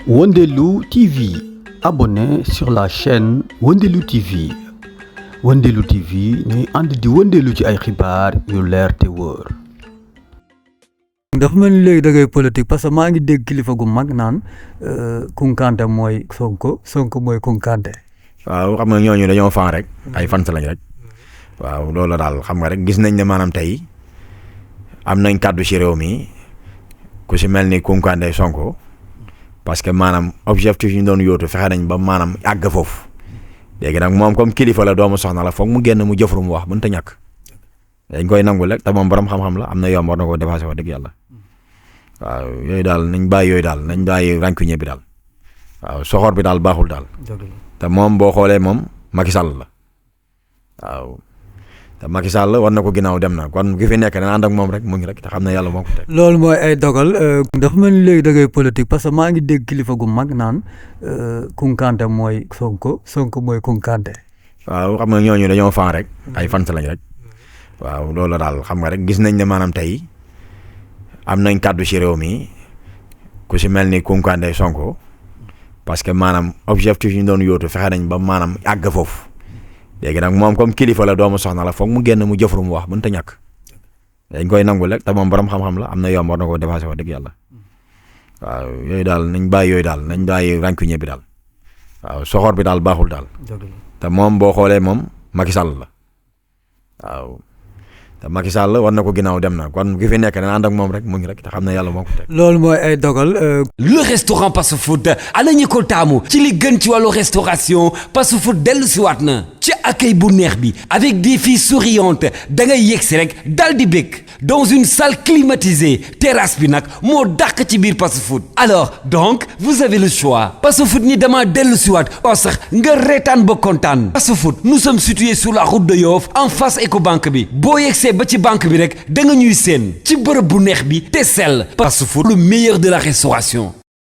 Wondelu TV. Abonnez sur la chaîne Wondelu TV. Wondelu TV ñuy ànd di wëndeelu ci ay xibaar yu leer te wóor. dafa mel ni léegi da ngay politique parce que maa ngi dégg kilifa gu mag naan Kounkandé mooy Sonko mooy Kounkandé. waaw xam nga ñooñu dañoo fan rek ay fans lañ rek waaw loolu daal xam nga rek gis nañ ne maanaam tey am nañ kàddu ci réew mi ku si mel ni Kounkandé Sonko parce que maanaam objectif yi ñu doon yóotu fexe nañ ba maanaam àgg foofu léegi nag moom comme kilifa la doomu soxna la foog mu génn mu jëfru mu wax mënut a ñàkk dañ koy nangul rek te moom borom xam-xam la am na yomb war na koo dépassé wax dëgg yàlla waaw yooyu daal nañ bàyyi rancune bi daal waaw soxor bi daal baaxul daal te moom boo xoolee moom Macky Sall la waaw te Macky Sall war na ko ginnaaw dem na kon ki fi nekk na ànd ak moom rek mu ngi rek te xam ne yàlla moo ko teg. loolu mooy ay dogal dafa mel ni léegi da ngay politique parce que maa ngi dégg kilifa gu mag naan Kounkandé mooy Sonko mooy Kounkandé. waaw xam nga ñooñu dañoo fan rek ay fans lañ rek waaw loolu daal xam nga rek gis nañ ne maanaam tey am nañ kàddu ci réew mi ku si mel ni Kounkandé Sonko parce que maanaam objectif yi ñu doon yóotu fexe nañ ba maanaam àgg foofu léegi nag moom comme kilifa la doomu soxna la foog mu génn mu jëfru mu wax mënut a ñàkk dañ koy nangul rek te moom borom xam-xam la am na yomb war na koo dépassé wax dëgg yàlla waaw yooyu daal nañ bàyyi rancune bi daal waaw soxor bi daal baaxul daal te moom boo xoolee moom Macky Sall la waaw te Macky Sall war na ko ginnaaw dem na kon ki fi nekk na ànd ak moom rek mu ngi rek te xam ne yàlla moo ko teg. loolu mooy ay dogal. le restaurant Passe Food ana ñi ko taamu ci li gën ci wàllu restauration Passe Food dellu si waat na ci accueil bu neex bi avec des filles souriantes da ngay yegsi rek dal di bëgg dans une salle climatisée terrasse bi nag moo dàq ci biir Passe Food alors donc vous avez le choix Passe Food ni dama dellu si waat oo sax nga reetaan ba kontaan Passe Food nous sommes situés sur la route de Yoff en face Ecobank bi boo yegsee ba ci banque bi rek da nga ñuy seen ci bërëb bu neex bi te sell Passe Food le meilleur de la restauration